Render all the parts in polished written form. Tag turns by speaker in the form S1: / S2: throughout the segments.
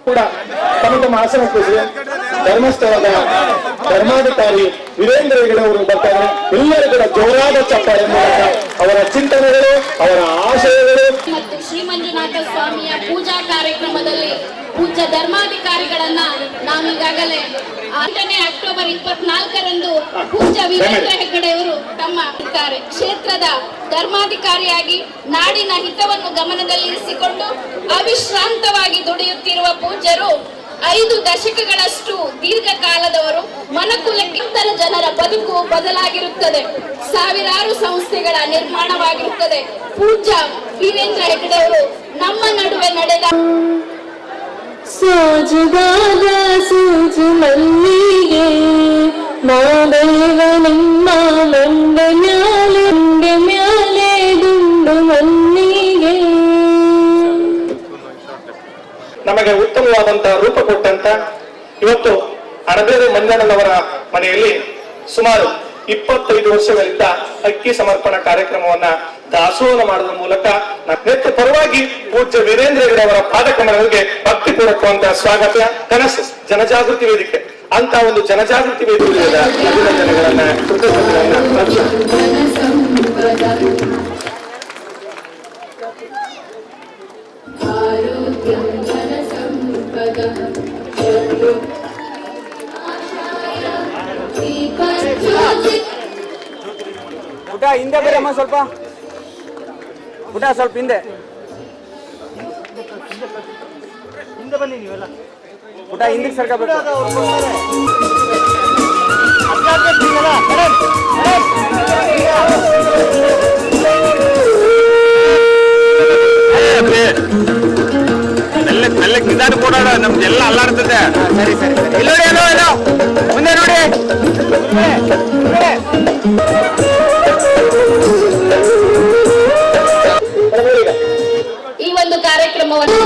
S1: ಕೂಡ ತಮ್ಮ ತಮ್ಮ ಆಸನ ಕೂಸಿ ಧರ್ಮಸ್ಥಳದ ಧರ್ಮಾಧಿಕಾರಿ ವೀರೇಂದ್ರ ಹೆಗಡೆ ಅವರು ಬರ್ತಾರೆ. ಎಲ್ಲರೂ ಕೂಡ ಜೋರಾದ ಚಪ್ಪಾಳೆ ಮೂಲಕ ಅವರ ಚಿಂತನೆಗಳು, ಅವರ ಆಶಯಗಳು
S2: ಮತ್ತು ಶ್ರೀ ಮಂಜುನಾಥ ಸ್ವಾಮಿಯ ಪೂಜಾ ಕಾರ್ಯಕ್ರಮದಲ್ಲಿ ಪೂಜ್ಯ ಧರ್ಮಾಧಿಕಾರಿಗಳನ್ನ ನಾವೀಗಾಗಲೇ 8ನೇ ಅಕ್ಟೋಬರ್ 24ರಂದು ಪೂಜ್ಯ ವೀರೇಂದ್ರ ಹೆಗಡೆ ಅವರು ತಮ್ಮ ಕ್ಷೇತ್ರದ ಧರ್ಮಾಧಿಕಾರಿಯಾಗಿ ನಾಡಿನ ಹಿತವನ್ನು ಗಮನದಲ್ಲಿರಿಸಿಕೊಂಡು ಅವಿಶ್ರಾಂತವಾಗಿ ದುಡಿಯುತ್ತಿರುವ ಪೂಜ್ಯರು 5 ದಶಕಗಳಷ್ಟು ದೀರ್ಘಕಾಲದವರು. ಮನಕುಲಕ್ಕಿಂತರ ಜನರ ಬದುಕು ಬದಲಾಗಿರುತ್ತದೆ, ಸಾವಿರಾರು ಸಂಸ್ಥೆಗಳ ನಿರ್ಮಾಣವಾಗಿರುತ್ತದೆ. ಪೂಜ್ಯ ವೀರೇಂದ್ರ ಹೆಗಡೆ ಅವರು ನಮ್ಮ ನಡುವೆ ನಡೆದ
S3: ಸೋಜುಗಾದ ಸೂಜು ಮಲ್ಲಿಗೆ ನಾದೇವ ನಿಮ್ಮ ಮಂಡೆ ಮ್ಯಾಲೆ ದುಂಡು ಮಲ್ಲಿಗೆ.
S1: ನಮಗೆ ಉತ್ತಮವಾದಂತಹ ರೂಪ ಕೊಟ್ಟಂತ ಇವತ್ತು ಅಣಬೇರೆ ಮಂಜಣ್ಣನವರ ಮನೆಯಲ್ಲಿ ಸುಮಾರು 25 ವರ್ಷಗಳಿಂದ ಅಕ್ಕಿ ಸಮರ್ಪಣಾ ಕಾರ್ಯಕ್ರಮವನ್ನ ದಾಸೋಹ ಮಾಡುವ ಮೂಲಕ ನೆತ್ತ ಪರವಾಗಿ ಪೂಜ್ಯ ವೀರೇಂದ್ರ ಹೆಗಡೆ ಅವರ ಪಾದಕಮಲಗಳಿಗೆ ಭಕ್ತಿಪೂರ್ವಕವಂತ ಸ್ವಾಗತ. ಕನಸು ಜನಜಾಗೃತಿ ವೇದಿಕೆ ಅಂತ ಒಂದು ಜನಜಾಗೃತಿ ವೇದಿಕೆಯ ಅಭಿನಂದನೆಗಳನ್ನ
S4: ಊಟ ಹಿಂದೆ ಬರಮ್ಮ, ಸ್ವಲ್ಪ ಊಟ ಸ್ವಲ್ಪ ಹಿಂದೆ ಬನ್ನಿ. ನೀವೆಲ್ಲ ಊಟ ಹಿಂದಕ್ಕೆ ಸರ್ಕಬೇಕು. ಮೆಲ್ಲಕ್ಕೆ ನಿಧಾನ ಕೊಡೋಣ, ನಮ್ದೆಲ್ಲ ಅಲ್ಲಾಡ್ತದೆ. ಸರಿ ಸರಿ ಸರಿ. ಇಲ್ಲ ನೋಡಿ, ಏನೋ ಮುಂದೆ ನೋಡಿ.
S2: ಈ ಒಂದು ಕಾರ್ಯಕ್ರಮವನ್ನು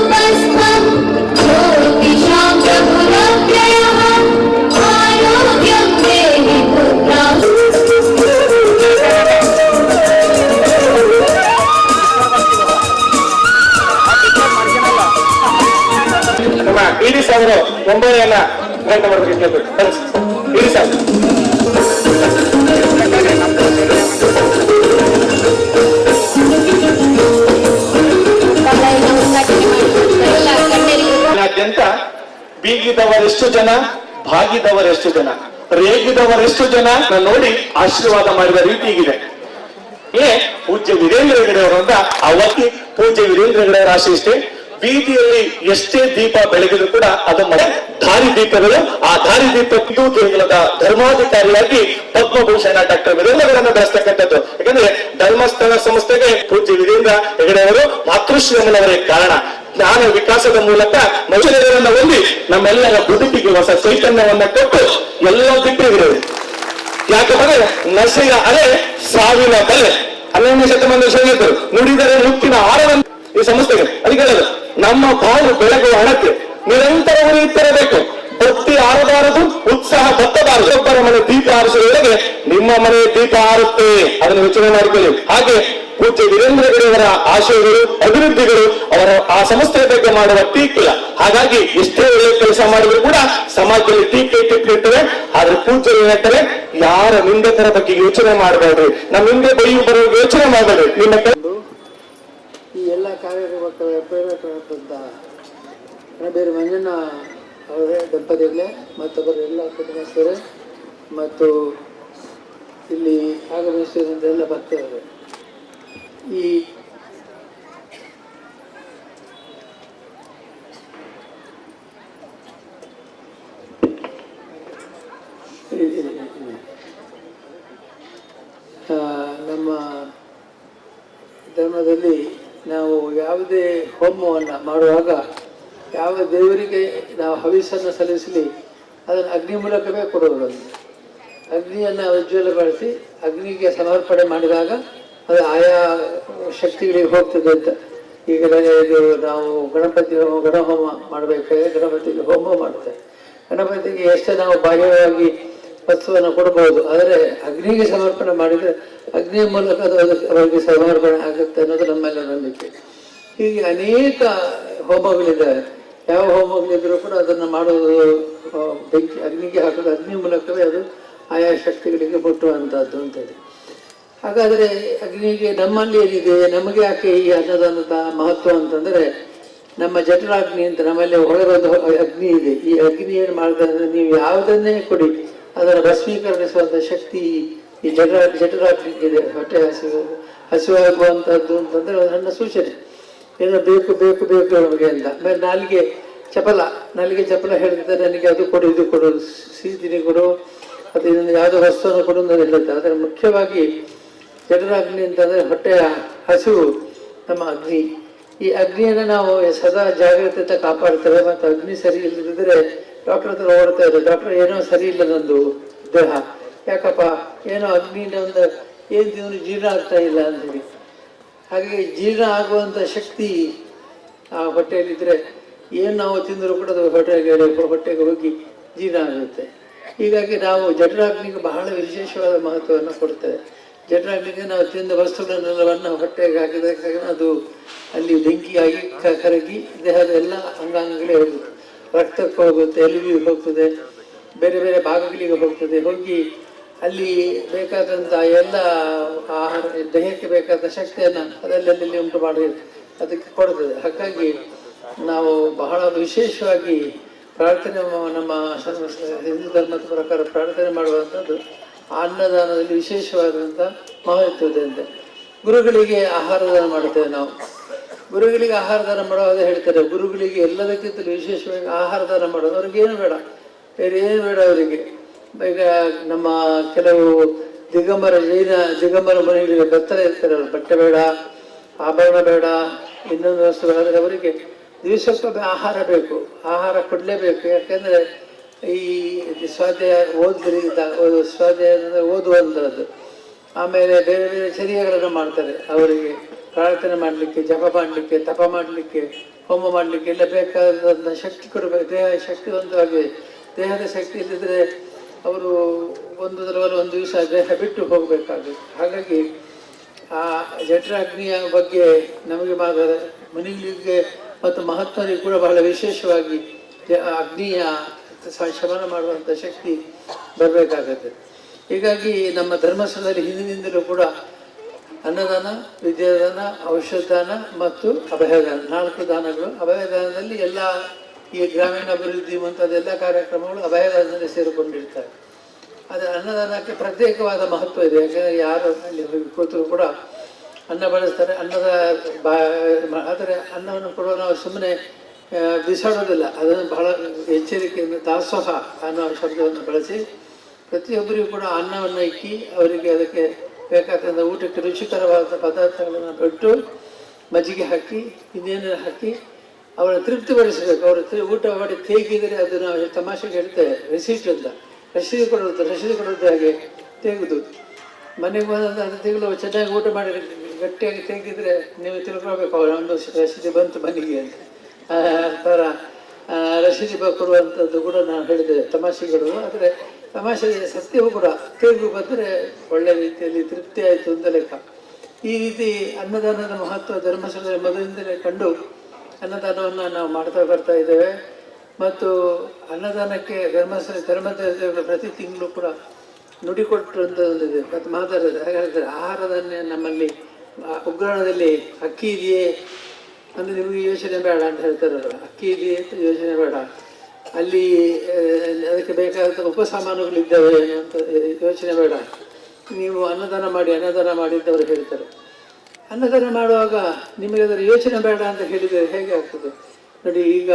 S1: ನಮ್ಮ ಇಡಿ ಸಾವರು 9ನೇಯನ್ನ ಗಂಟೆ ಮಾಡಬೇಕು. ಇಡಿ ಸಾರ್ ನಾದ್ಯಂತ ಬೀಗಿದವರೆಷ್ಟು ಜನ, ಭಾಗಿದವರೆಷ್ಟು ಜನ, ರೇಗಿದವರೆಷ್ಟು ಜನ ನೋಡಿ ಆಶೀರ್ವಾದ ಮಾಡಿದ ರೀತಿ ಹೀಗಿದೆ. ಪೂಜ್ಯ ವೀರೇಂದ್ರ ಹೆಗಡೆ ಅವರು ಅಂತ ಅವತ್ತಿ ಪೂಜ್ಯ ವೀರೇಂದ್ರ ಹೆಗಡೆ ಅವರ ಆಶೆ ಇಷ್ಟೇ. ಬೀದಿಯಲ್ಲಿ ಎಷ್ಟೇ ದೀಪ ಬೆಳಗಿದ್ರು ಕೂಡ ಅದು ದಾರಿ ದೀಪಗಳು. ಆ ದಾರಿ ದೀಪ ಹಿಂದೂ ದೇಗುಲದ ಧರ್ಮಾಧಿಕಾರಿಯಾಗಿ ಪದ್ಮಭೂಷಣ ಡಾಕ್ಟರ್ ವೀರೇಂದ್ರಗಳನ್ನು ಬೆಳೆಸ್ತಕ್ಕಂಥದ್ದು. ಯಾಕಂದ್ರೆ ಧರ್ಮಸ್ಥಳ ಸಂಸ್ಥೆಗೆ ಪೂಜ್ಯ ವೀರೇಂದ್ರ ಹೆಗಡೆ ಅವರು ಮಾತೃಶ್ರೀಮನವರೇ ಕಾರಣ. ಜ್ಞಾನ ವಿಕಾಸದ ಮೂಲಕ ಮನುಷ್ಯರನ್ನ ಹೊಂದಿ ನಮ್ಮೆಲ್ಲರ ಬದುಕಿಗೆ ಹೊಸ ಚೈತನ್ಯವನ್ನ ಕೊಟ್ಟು ಎಲ್ಲ ಬಿಟ್ಟಿದ್ರು. ಯಾಕಂದ್ರೆ ನಸೆಯ ಅಲೆ ಸಾವಿನ ಬಲೆ. 11ನೇ ಶತಮಾನದ ಶ್ರೇಣಿತರು ನುಡಿದರೆ ಮುತ್ತಿನ ಆರವನ್ನು ಈ ಸಂಸ್ಥೆಗೆ ಅದಕ್ಕೆ ಹೇಳೋದು, ನಮ್ಮ ಬಾಳು ಬೆಳಗುವ ಹಣಕ್ಕೆ ನಿರಂತರ ಉರಿಯುತ್ತಿರಬೇಕು. ಬತ್ತಿ ಆರಬಾರದು, ಉತ್ಸಾಹ ಬತ್ತಬಾರದು. ಒಬ್ಬರ ಮನೆ ದೀಪ ಆರಿಸುವವರೆಗೆ ನಿಮ್ಮ ಮನೆ ದೀಪ ಆರುತ್ತೆ, ಅದನ್ನು ಯೋಚನೆ ಮಾಡಿಕೊಳ್ಳಿ. ಹಾಗೆ ಪೂಜ್ಯ ವೀರೇಂದ್ರ ಹೆಗಡೆ ಅವರ ಆಶಯಗಳು, ಅಭಿವೃದ್ಧಿಗಳು, ಅವರ ಆ ಸಂಸ್ಥೆಯ ಬಗ್ಗೆ ಮಾಡುವ ಟೀಕಿಲ್ಲ. ಹಾಗಾಗಿ ಎಷ್ಟೇ ಒಳ್ಳೆ ಕೆಲಸ ಮಾಡಿದ್ರು ಕೂಡ ಸಮಾಜದಲ್ಲಿ ಟೀಕೆ ಇರ್ತವೆ. ಆದ್ರೆ ಪೂಜ್ಯರು ಹೇಳ್ತಾರೆ, ಯಾರ ನಿಂದಕರ ಬಗ್ಗೆ ಯೋಚನೆ ಮಾಡಬೇಡ್ರಿ, ನಮ್ಮ ಹಿಂದೆ ಬೈಯು ಬರೋ ಯೋಚನೆ ಮಾಡಬೇಡ್ರಿ. ನಿಮ್ಮ
S5: ಈ ಎಲ್ಲ ಕಾರ್ಯಕ್ರಮಕ್ಕೆ ಪ್ರೇರಕರಾದಂಥ ಅಣಬೇರೆ ಮಂಜಣ್ಣ ಅವರೇ ದಂಪತಿಗಳೇ ಮತ್ತೊಬ್ಬರು ಎಲ್ಲ ಕುಟುಂಬಸ್ಥರೇ ಮತ್ತು ಇಲ್ಲಿ ಆಗಮಿಸಿದಂಥ ಎಲ್ಲ ಭಕ್ತರು, ಈ ನಮ್ಮ ಧರ್ಮದಲ್ಲಿ ನಾವು ಯಾವುದೇ ಹೋಮವನ್ನು ಮಾಡುವಾಗ ಯಾವ ದೇವರಿಗೆ ನಾವು ಹವಿಸನ್ನು ಸಲ್ಲಿಸಲಿ ಅದನ್ನು ಅಗ್ನಿ ಮೂಲಕವೇ ಕೊಡುವುದು. ಅಗ್ನಿಯನ್ನು ಉಜ್ವಲಗೊಳಿಸಿ ಅಗ್ನಿಗೆ ಸಮರ್ಪಣೆ ಮಾಡಿದಾಗ ಅದು ಆಯಾ ಶಕ್ತಿಗಳಿಗೆ ಹೋಗ್ತದೆ ಅಂತ. ಈಗ ಇದು ನಾವು ಗಣಪತಿ ಗಣಹೋಮ ಮಾಡಬೇಕಾದ್ರೆ ಗಣಪತಿಗೆ ಹೋಮ ಮಾಡ್ತೇವೆ. ಗಣಪತಿಗೆ ಎಷ್ಟೇ ನಾವು ಬಾಹ್ಯವಾಗಿ ವಸ್ತುವನ್ನು ಕೊಡಬಹುದು, ಆದರೆ ಅಗ್ನಿಗೆ ಸಮರ್ಪಣೆ ಮಾಡಿದರೆ ಅಗ್ನಿಯ ಮೂಲಕ ಅದು ಅವರಿಗೆ ಸಮರ್ಪಣೆ ಆಗುತ್ತೆ ಅನ್ನೋದು ನಮ್ಮೆಲ್ಲ ನಂಬಿಕೆ. ಹೀಗೆ ಅನೇಕ ಹೋಮಗಳಿದ್ದಾವೆ. ಯಾವ ಹೋಮಗಳಿದ್ರೂ ಕೂಡ ಅದನ್ನು ಮಾಡೋದು ಬೆಂಕಿ ಅಗ್ನಿಗೆ ಹಾಕೋದು ಅಗ್ನಿ ಮೂಲಕವೇ ಅದು ಆಯಾ ಶಕ್ತಿಗಳಿಗೆ ಮುಟ್ಟುವಂಥದ್ದು ಅಂತೇಳಿ. ಹಾಗಾದರೆ ಅಗ್ನಿಗೆ ನಮ್ಮಲ್ಲಿ ಏನಿದೆ, ನಮಗೆ ಯಾಕೆ ಈ ಅನ್ನದಾನದ ಮಹತ್ವ ಅಂತಂದರೆ, ನಮ್ಮ ಜಠರಾಗ್ನಿ ಅಂತ ನಮ್ಮಲ್ಲಿ ಹೊರರೋದು ಅಗ್ನಿ ಇದೆ. ಈ ಅಗ್ನಿ ಏನು ಮಾಡ್ತಾರೆ ಅಂದರೆ, ನೀವು ಯಾವುದನ್ನೇ ಕೊಡಿ ಅದನ್ನು ಭಸ್ಮೀಕರಣಿಸುವಂಥ ಶಕ್ತಿ ಈ ಜಠರಾಗ್ನಿಗೆ ಇದೆ. ಹೊಟ್ಟೆ ಹಸಿವಾಗುವಂಥದ್ದು ಅಂತಂದರೆ ಒಂದು ಸಣ್ಣ ಸೂಚನೆ, ಏನೋ ಬೇಕು ಬೇಕು ಬೇಕು ನಮಗೆ ಅಂತ. ಆಮೇಲೆ ನಾಲಿಗೆ ಚಪಲ ಹೇಳಿದ್ರೆ ನನಗೆ ಅದು ಕೊಡು ಇದು ಕೊಡು, ಸಿಹಿ ತಿನಿ ಕೊಡು, ಅದು ಇದನ್ನು ಯಾವುದೋ ವಸ್ತುವನ್ನು ಕೊಡು ಅಂತ ಹೇಳುತ್ತೆ. ಆದರೆ ಮುಖ್ಯವಾಗಿ ಜಠರಾಗ್ನಿ ಅಂತಂದರೆ ಹೊಟ್ಟೆಯ ಹಸಿವು ನಮ್ಮ ಅಗ್ನಿ. ಈ ಅಗ್ನಿಯನ್ನು ನಾವು ಸದಾ ಜಾಗ್ರತೆ ಕಾಪಾಡ್ತೇವೆ. ಮತ್ತು ಅಗ್ನಿ ಸರಿ ಇಲ್ಲದಿದ್ದರೆ ಡಾಕ್ಟರ್ ಹತ್ರ ಓಡ್ತಾ ಇದ್ದಾರೆ, ಡಾಕ್ಟರ್ ಏನೋ ಸರಿ ಇಲ್ಲ ನಂದು ದೇಹ, ಯಾಕಪ್ಪ ಏನೋ ಅಗ್ನಿಯಿಂದ ಒಂದು ಏನು ತಿಂದ್ರು ಜೀರ್ಣ ಆಗ್ತಾ ಇಲ್ಲ ಅಂತೇಳಿ. ಹಾಗಾಗಿ ಜೀರ್ಣ ಆಗುವಂಥ ಶಕ್ತಿ ಆ ಹೊಟ್ಟೆಯಲ್ಲಿದ್ದರೆ ಏನು ನಾವು ತಿಂದರೂ ಕೂಡ ಅದು ಹೊಟ್ಟೆಗೆ ಹೋಗಿ ಜೀರ್ಣ ಆಗುತ್ತೆ. ಹೀಗಾಗಿ ನಾವು ಜಠರಾಗ್ನಿಗೆ ಬಹಳ ವಿಶೇಷವಾದ ಮಹತ್ವವನ್ನು ಕೊಡ್ತೇವೆ. ಜಠರಾಗ್ನಿಗೆ ನಾವು ತಿಂದ ವಸ್ತುಗಳನ್ನೆಲ್ಲವನ್ನು ಹೊಟ್ಟೆಗೆ ಹಾಕಿದಾಗ ಅದು ಅಲ್ಲಿ ಬೆಂಕಿಯಾಗಿ ಕರಗಿ ದೇಹದ ಎಲ್ಲ ಅಂಗಾಂಗಗಳೇ ಹೋಗುತ್ತೆ, ರಕ್ತಕ್ಕೆ ಹೋಗುತ್ತೆ, ಎಲುಬಿಗೆ ಹೋಗ್ತದೆ, ಬೇರೆ ಬೇರೆ ಭಾಗಗಳಿಗೆ ಹೋಗ್ತದೆ. ಹೋಗಿ ಅಲ್ಲಿ ಬೇಕಾದಂಥ ಎಲ್ಲ ಆಹಾರ ದೇಹಕ್ಕೆ ಬೇಕಾದ ಶಕ್ತಿಯನ್ನು ಅದರಲ್ಲಿ ಉಂಟು ಮಾಡಿ ಅದಕ್ಕೆ ಕೊಡ್ತದೆ. ಹಾಗಾಗಿ ನಾವು ಬಹಳ ವಿಶೇಷವಾಗಿ ಪ್ರಾರ್ಥನೆ, ನಮ್ಮ ಹಿಂದೂ ಧರ್ಮದ ಪ್ರಕಾರ ಪ್ರಾರ್ಥನೆ ಮಾಡುವಂಥದ್ದು ಅನ್ನದಾನದಲ್ಲಿ ವಿಶೇಷವಾದಂಥ ಮಹತ್ವ ಇದೆ ಅಂತ. ಗುರುಗಳಿಗೆ ಆಹಾರ ದಾನ ಮಾಡ್ತೇವೆ ನಾವು. ಗುರುಗಳಿಗೆ ಆಹಾರ ದಾನ ಮಾಡುವಾಗ ಹೇಳ್ತಾರೆ, ಗುರುಗಳಿಗೆ ಎಲ್ಲದಕ್ಕಿಂತಲೂ ವಿಶೇಷವಾಗಿ ಆಹಾರ ದಾನ ಮಾಡೋದು. ಅವ್ರಿಗೇನು ಬೇಡ, ಬೇರೆ ಏನು ಬೇಡ ಅವರಿಗೆ. ಈಗ ನಮ್ಮ ಕೆಲವು ದಿಗಂಬರ ಮನೆಗಳಿಗೆ ಬೆತ್ತಲ ಇರ್ತಾರೆ, ಅವರು ಬಟ್ಟೆ ಬೇಡ, ಆಭರಣ ಬೇಡ, ಇನ್ನೊಂದು ವಸ್ತುಗಳಾದರೆ ಅವರಿಗೆ ದಿವಸಕ್ಕೊಮ್ಮೆ ಆಹಾರ ಬೇಕು, ಆಹಾರ ಕೊಡಲೇಬೇಕು. ಯಾಕೆಂದರೆ ಈ ಸ್ವಾಧ್ಯಾಯ ಸ್ವಾಧ್ಯಾಯ ಓದುವಂಥದ್ದು, ಆಮೇಲೆ ಬೇರೆ ಬೇರೆ ಚರ್ಯಗಳನ್ನು ಮಾಡ್ತಾರೆ. ಅವರಿಗೆ ಪ್ರಾರ್ಥನೆ ಮಾಡಲಿಕ್ಕೆ, ಜಪ ಮಾಡಲಿಕ್ಕೆ, ತಪ ಮಾಡಲಿಕ್ಕೆ, ಹೋಮ ಮಾಡಲಿಕ್ಕೆ ಎಲ್ಲ ಬೇಕಾದಂಥ ಶಕ್ತಿ ಕೊಡಬೇಕು. ದೇಹ ಶಕ್ತಿವಂತವಾಗಿ, ದೇಹದ ಶಕ್ತಿ ಇಲ್ಲದಿದ್ದರೆ ಅವರು ಒಂದು ದಿವಸ ದೇಹ ಬಿಟ್ಟು ಹೋಗಬೇಕಾಗುತ್ತೆ. ಹಾಗಾಗಿ ಆ ಜಠರಾಗ್ನಿಯ ಬಗ್ಗೆ ನಮಗೆ ಮಾತ್ರ ಮನೆಗಳಿಗೆ ಮತ್ತು ಮಹಾತ್ಮರಿಗೆ ಕೂಡ ಬಹಳ ವಿಶೇಷವಾಗಿ ಅಗ್ನಿಯ ಶಮನ ಮಾಡುವಂಥ ಶಕ್ತಿ ಬರಬೇಕಾಗತ್ತೆ. ಹೀಗಾಗಿ ನಮ್ಮ ಧರ್ಮಸ್ಥಳದಲ್ಲಿ ಹಿಂದಿನಿಂದಲೂ ಕೂಡ ಅನ್ನದಾನ, ವಿದ್ಯಾದಾನ, ಔಷಧದಾನ ಮತ್ತು ಅಭಯದಾನ, 4 ದಾನಗಳು. ಅಭಯದಾನದಲ್ಲಿ ಎಲ್ಲ ಈ ಗ್ರಾಮೀಣ ಅಭಿವೃದ್ಧಿ ಮುಂತಾದೆಲ್ಲ ಕಾರ್ಯಕ್ರಮಗಳು ಅಭಯದಾನದಲ್ಲಿ ಸೇರಿಕೊಂಡಿರ್ತಾರೆ. ಆದರೆ ಅನ್ನದಾನಕ್ಕೆ ಪ್ರತ್ಯೇಕವಾದ ಮಹತ್ವ ಇದೆ. ಯಾಕೆಂದರೆ ಯಾರು ಅಲ್ಲಿ ಹೋಗಿ ಕೂತರು ಕೂಡ ಅನ್ನ ಬಳಸ್ತಾರೆ. ಆದರೆ ಅನ್ನವನ್ನು ಕೂಡ ನಾವು ಸುಮ್ಮನೆ ಬಿಸಾಡೋದಿಲ್ಲ, ಅದನ್ನು ಬಹಳ ಎಚ್ಚರಿಕೆಯಿಂದ ದಾಸೋಹ ಅನ್ನೋ ಶಬ್ದವನ್ನು ಬಳಸಿ ಪ್ರತಿಯೊಬ್ಬರಿಗೂ ಕೂಡ ಅನ್ನವನ್ನು ಇಕ್ಕಿ ಅವರಿಗೆ ಅದಕ್ಕೆ ಬೇಕಾದಂಥ ಊಟಕ್ಕೆ ರುಚಿಕರವಾದ ಪದಾರ್ಥಗಳನ್ನು ಬಿಟ್ಟು ಮಜ್ಜಿಗೆ ಹಾಕಿ ಇನ್ನೇನು ಹಾಕಿ ಅವರ ತೃಪ್ತಿಪಡಿಸಬೇಕು. ಅವರು ಊಟ ಮಾಡಿ ತೇಗಿದರೆ ಅದು ನಾವು ತಮಾಷೆಗೆ ಹೇಳ್ತೇವೆ ರೆಸಿಟ್ ಅಂತ, ರಸೀದಿ ಕೊಡೋದು ಹಾಗೆ ತೆಗೆದು ಮನೆಗೆ ಬಂದಂಥ ತೆಗೆದು ಚೆನ್ನಾಗಿ ಊಟ ಮಾಡಿ ಗಟ್ಟಿಯಾಗಿ ತೆಗೆದಿದ್ರೆ ನೀವು ತಿಳ್ಕೊಳ್ಬೇಕು ಅವ್ರು ಒಂದು ರಸೀದಿ ಬಂತು ಮನೆಗೆ ಅಂತ. ಆ ಥರ ರಸೀದಿ ಕೊಡುವಂಥದ್ದು ಕೂಡ ನಾವು ಹೇಳಿದ್ದೇವೆ ತಮಾಷೆಗಳು. ಆದರೆ ತಮಾಷೆ ಸತ್ಯವೂ ಕೂಡ ತೆಗೆದು ಬಂದರೆ ಒಳ್ಳೆಯ ರೀತಿಯಲ್ಲಿ ತೃಪ್ತಿ ಆಯಿತು ಅಂತ ಲೆಕ್ಕ. ಈ ರೀತಿ ಅನ್ನದಾನದ ಮಹತ್ವ ಧರ್ಮಸ್ಥಳದಲ್ಲಿ ಮೊದಲಿಂದಲೇ ಕಂಡು ಅನ್ನದಾನವನ್ನು ನಾವು ಮಾಡ್ತಾ ಬರ್ತಾ ಇದ್ದೇವೆ. ಮತ್ತು ಅನ್ನದಾನಕ್ಕೆ ಧರ್ಮದ ಪ್ರತಿ ತಿಂಗಳು ಕೂಡ ನುಡಿಕೊಟ್ಟಂಥದ್ದಿದೆ ಮತ್ತು ಮಾತಾಡಿದ್ರೆ ಹಾಗಾದರೆ ಆಹಾರದನ್ನೇ ನಮ್ಮಲ್ಲಿ ಉಗ್ರಾಣದಲ್ಲಿ ಅಕ್ಕಿ ಇದೆಯೇ ಅಂದರೆ ನಿಮಗೆ ಯೋಚನೆ ಬೇಡ ಅಂತ ಹೇಳ್ತಾರಲ್ಲ, ಅಕ್ಕಿ ಇದೆಯೇ ಅಂತ ಯೋಚನೆ ಬೇಡ, ಅಲ್ಲಿ ಅದಕ್ಕೆ ಬೇಕಾದಂಥ ಉಪಸಾಮಾನುಗಳಿದ್ದಾವೆ ಅಂತ ಯೋಚನೆ ಬೇಡ, ನೀವು ಅನ್ನದಾನ ಮಾಡಿದ್ದವರು ಹೇಳ್ತಾರೆ. ಅನ್ನದಾನ ಮಾಡುವಾಗ ನಿಮಗೆ ಅದರ ಯೋಚನೆ ಬೇಡ ಅಂತ ಹೇಳಿದರೆ ಹೇಗೆ ಆಗ್ತದೆ ನೋಡಿ. ಈಗ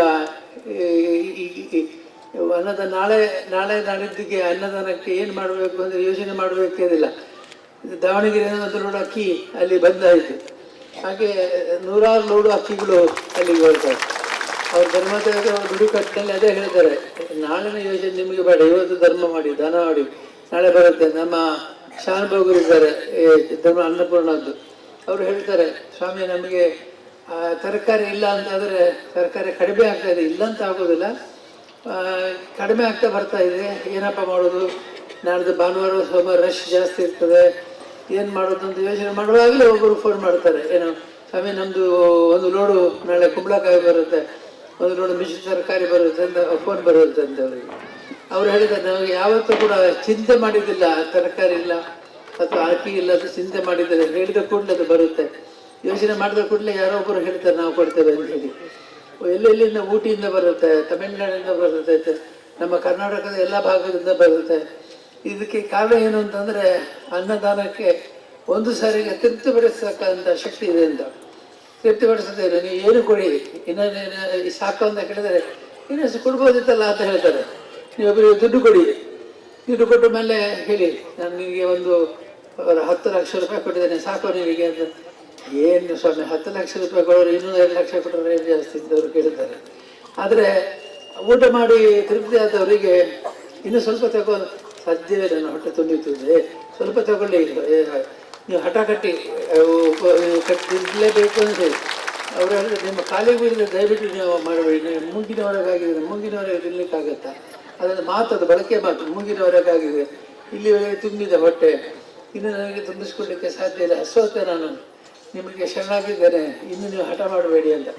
S5: ನಾಳೆ ನಾಡಿದ್ದಿಗೆ ಅನ್ನದಾನಕ್ಕೆ ಏನು ಮಾಡಬೇಕು ಅಂದರೆ ಯೋಚನೆ ಮಾಡಬೇಕೇನಿಲ್ಲ. ದಾವಣಗೆರೆ ಒಂದು ಲೋಡು ಅಕ್ಕಿ ಅಲ್ಲಿ ಬಂದಾಯಿತು, ಹಾಗೆ 100 ಲೋಡು ಅಕ್ಕಿಗಳು ಅಲ್ಲಿಗೆ ಬರ್ತಾರೆ. ಅವ್ರು ಧರ್ಮದ ನುಡಿಕಟ್ಟಿನಲ್ಲಿ ಅದೇ ಹೇಳ್ತಾರೆ, ನಾಳಿನ ಯೋಚನೆ ನಿಮಗೆ ಬೇಡ, ಇವತ್ತು ಧರ್ಮ ಮಾಡಿ ದಾನ ಮಾಡಿ ನಾಳೆ ಬರುತ್ತೆ. ನಮ್ಮ ಶಾನುಭೋಗರು ಇದ್ದಾರೆ ಧರ್ಮ ಅನ್ನಪೂರ್ಣದ್ದು, ಅವರು ಹೇಳ್ತಾರೆ, ಸ್ವಾಮಿ ನಮಗೆ ತರಕಾರಿ ಇಲ್ಲ ಅಂತಂದರೆ ತರಕಾರಿ ಕಡಿಮೆ ಆಗ್ತಾ ಇದೆ, ಇಲ್ಲ ಅಂತ ಆಗೋದಿಲ್ಲ, ಕಡಿಮೆ ಆಗ್ತಾ ಬರ್ತಾ ಇದೆ, ಏನಪ್ಪ ಮಾಡೋದು, ನಾಡ್ದು ಭಾನುವಾರ ಸೋಮವಾರ ರಶ್ ಜಾಸ್ತಿ ಇರ್ತದೆ, ಏನು ಮಾಡೋದು ಅಂತ ಯೋಚನೆ ಮಾಡುವಾಗಲೇ ಒಬ್ಬರು ಫೋನ್ ಮಾಡ್ತಾರೆ, ಏನು ಸ್ವಾಮಿ ನಮ್ಮದು ಒಂದು ಲೋಡು ನಾಳೆ ಕುಂಬಳಕಾಯಿ ಬರುತ್ತೆ, ಒಂದು ಲೋಡು ಮಿಶ್ರ ತರಕಾರಿ ಬರುತ್ತೆ ಅಂತ ಫೋನ್ ಬರುತ್ತೆ ಅಂತ ಅವರಿಗೆ. ಅವ್ರು ಹೇಳಿದ್ದಾರೆ, ನಮಗೆ ಯಾವತ್ತೂ ಕೂಡ ಚಿಂತೆ ಮಾಡಿದ್ದಿಲ್ಲ, ತರಕಾರಿ ಇಲ್ಲ ಅಥವಾ ಅಕ್ಕಿ ಇಲ್ಲ ಅಂತ ಚಿಂತೆ ಮಾಡಿದ್ದಾರೆ, ಹೇಳಿದ ಕೂಡಲೇ ಅದು ಬರುತ್ತೆ, ಯೋಚನೆ ಮಾಡಿದ ಕೂಡಲೇ ಯಾರೋ ಒಬ್ಬರು ಹೇಳ್ತಾರೆ ನಾವು ಕೊಡ್ತೇವೆ ಅಂತ ಹೇಳಿ. ಎಲ್ಲೆಲ್ಲಿಂದ ಊಟಿಯಿಂದ ಬರುತ್ತೆ, ತಮಿಳುನಾಡಿಂದ ಬರುತ್ತೆ, ನಮ್ಮ ಕರ್ನಾಟಕದ ಎಲ್ಲ ಭಾಗದಿಂದ ಬರುತ್ತೆ. ಇದಕ್ಕೆ ಕಾರಣ ಏನು ಅಂತಂದರೆ ಅನ್ನದಾನಕ್ಕೆ ಒಂದು ಸಾರಿಗೆ ತೃಪ್ತಿಪಡಿಸತಕ್ಕಂಥ ಶಕ್ತಿ ಇದೆ ಅಂತ. ತೃಪ್ತಿಪಡಿಸೋದೇನು, ನೀವು ಏನು ಕೊಡಿ, ಇನ್ನೊಂದು ಸಾಕು ಅಂತ ಕೇಳಿದರೆ ಇನ್ನಷ್ಟು ಕೊಡ್ಬೋದಿತ್ತಲ್ಲ ಅಂತ ಹೇಳ್ತಾರೆ. ನೀವೊಬ್ಬರಿಗೆ ದುಡ್ಡು ಕೊಡಿ, ದುಡ್ಡು ಕೊಟ್ಟ ಮೇಲೆ ಹೇಳಿ ನಾನು ನಿನಗೆ ಒಂದು 10 ಲಕ್ಷ ರೂಪಾಯಿ ಕೊಟ್ಟಿದ್ದೇನೆ ಸಾಕು ನಿನಗೆ ಅಂತ. ಏನು ಸ್ವಾಮಿ 10 ಲಕ್ಷ ರೂಪಾಯಿ ಕೊಡೋರು 2 ಲಕ್ಷ ಕೊಟ್ಟರೆ ಏನು ಜಾಸ್ತಿ ಅಂತವ್ರು ಕೇಳ್ತಾರೆ. ಆದರೆ ಊಟ ಮಾಡಿ ತೃಪ್ತಿ ಆದವರಿಗೆ ಇನ್ನೂ ಸ್ವಲ್ಪ ತಗೊಂಡು ಸಾಧ್ಯವೇ, ನನ್ನ ಹೊಟ್ಟೆ ತುಂಬಿತ್ತದೆ, ಸ್ವಲ್ಪ ತಗೊಳ್ಳಿ, ನೀವು ಹಠ ಕಟ್ಟಿ ತಿನ್ನಲೇಬೇಕು ಅಂತ ಹೇಳಿ ಅವ್ರು ಹೇಳಿದ್ರೆ, ನಿಮ್ಮ ಕಾಲಿಗೆ ಬೀಳಿದ್ರೆ ದಯವಿಟ್ಟು ನೀವು ಮಾಡಬೇಡಿ, ನೀವು ಮುಂಗಿನವರೆಗಾಗಿದೆ, ಮುಂಗಿನವರೆಗೆ ತಿನ್ನಲಿಕ್ಕಾಗತ್ತಾ, ಅದನ್ನು ಮಾತದು ಬಳಕೆ ಮಾತು, ಮುಂಗಿನವರೆಗಾಗಿದೆ, ಇಲ್ಲಿವರೆಗೆ ತುಂಬಿದೆ ಹೊಟ್ಟೆ, ಇನ್ನು ನನಗೆ ತುಂಬಿಸ್ಕೊಡ್ಲಿಕ್ಕೆ ಸಾಧ್ಯ ಇಲ್ಲ, ಅಸ್ವಸ್ಥ ನಾನು ನಿಮಗೆ ಶರಣಾಗಿದ್ದೇನೆ, ಇನ್ನು ನೀವು ಹಠ ಮಾಡಬೇಡಿ ಅಂತ.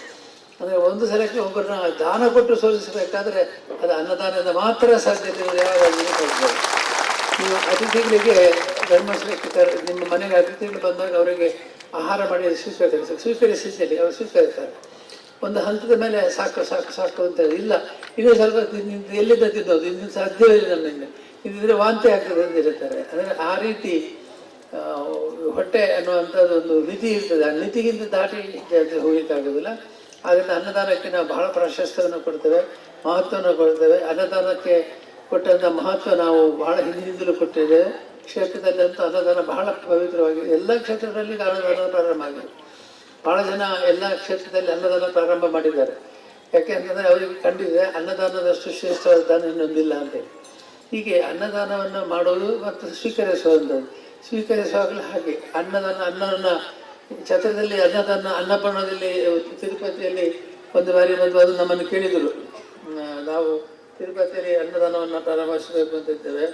S5: ಅಂದರೆ ಒಂದು ಸಲಕ್ಕೆ ಒಬ್ಬರನ್ನ ದಾನ ಕೊಟ್ಟು ಸೋಲಿಸಬೇಕಾದ್ರೆ ಅದು ಅನ್ನದಾನದಿಂದ ಮಾತ್ರ ಸಾಧ್ಯತೆ ಯಾರಾದರೂ ಕೊಡ್ಬೋದು. ನೀವು ಅತಿಥಿಗಳಿಗೆ ಧರ್ಮಸ್ಥಳಕ್ಕೆ ನಿಮ್ಮ ಮನೆಗೆ ಅತಿಥಿಗಳು ಬಂದಾಗ ಅವರಿಗೆ ಆಹಾರ ಮಾಡಿ ಸ್ವೀಕರಿಸಿದಲ್ಲಿ ಅವರು ಸ್ವೀಕರಿಸ್ತಾರೆ. ಒಂದು ಹಂತದ ಮೇಲೆ ಸಾಕು ಸಾಕು ಸಾಕು ಅಂತ ಇಲ್ಲ, ಇನ್ನೂ ಸ್ವಲ್ಪ ಎಲ್ಲಿಂದ ತಿನ್ನೋದು, ಇನ್ನು ಸಾಧ್ಯವೇ ಇಲ್ಲ ನಮ್ಮಿಂದ, ಇದಿದ್ರೆ ವಾಂತಿ ಆಗ್ತದೆ ಅಂತ ಹೇಳ್ತಾರೆ. ಅಂದರೆ ಆ ರೀತಿ ಹೊಟ್ಟೆ ಅನ್ನುವಂಥದ್ದು ಒಂದು ಮಿತಿ ಇರ್ತದೆ, ಆ ಮಿತಿಗಿಂತ ದಾಟಿ ಜಾಸ್ತಿ ಹೋಗ್ಲಿಕ್ಕಾಗೋದಿಲ್ಲ. ಆದ್ದರಿಂದ ಅನ್ನದಾನಕ್ಕೆ ನಾವು ಬಹಳ ಪ್ರಾಶಸ್ತ್ಯವನ್ನು ಕೊಡ್ತೇವೆ, ಮಹತ್ವವನ್ನು ಕೊಡ್ತೇವೆ. ಅನ್ನದಾನಕ್ಕೆ ಕೊಟ್ಟಂಥ ಮಹತ್ವ ನಾವು ಬಹಳ ಹಿಂದಿನಿಂದಲೂ ಕೊಟ್ಟಿದ್ದೇವೆ. ಕ್ಷೇತ್ರದಲ್ಲಂತೂ ಅನ್ನದಾನ ಬಹಳ ಪವಿತ್ರವಾಗಿದೆ. ಎಲ್ಲ ಕ್ಷೇತ್ರದಲ್ಲಿ ಅನ್ನದಾನ ಪ್ರಾರಂಭ ಆಗಿದೆ. ಭಾಳ ಜನ ಎಲ್ಲ ಕ್ಷೇತ್ರದಲ್ಲಿ ಅನ್ನದಾನ ಪ್ರಾರಂಭ ಮಾಡಿದ್ದಾರೆ. ಯಾಕೆಂತಂದರೆ ಅವರಿಗೆ ಕಂಡಿದೆ ಅನ್ನದಾನದಷ್ಟು ಶ್ರೇಷ್ಠವಾದ ದಾನ ಇನ್ನೊಂದಿಲ್ಲ ಅಂತೇಳಿ. ಹೀಗೆ ಅನ್ನದಾನವನ್ನು ಮಾಡೋದು ಮತ್ತು ಸ್ವೀಕರಿಸುವಾಗಲೂ ಹಾಗೆ ಅನ್ನವನ್ನು ಛತ್ರದಲ್ಲಿ ಅನ್ನಪೂರ್ಣದಲ್ಲಿ ತಿರುಪತಿಯಲ್ಲಿ ಒಂದು ಬಾರಿ ಅದು ನಮ್ಮನ್ನು ಕೇಳಿದರು, ನಾವು ತಿರುಪತಿಯಲ್ಲಿ ಅನ್ನದಾನವನ್ನು ಪ್ರಾರಂಭಿಸಬೇಕು ಅಂತ ಇದ್ದೇವೆ,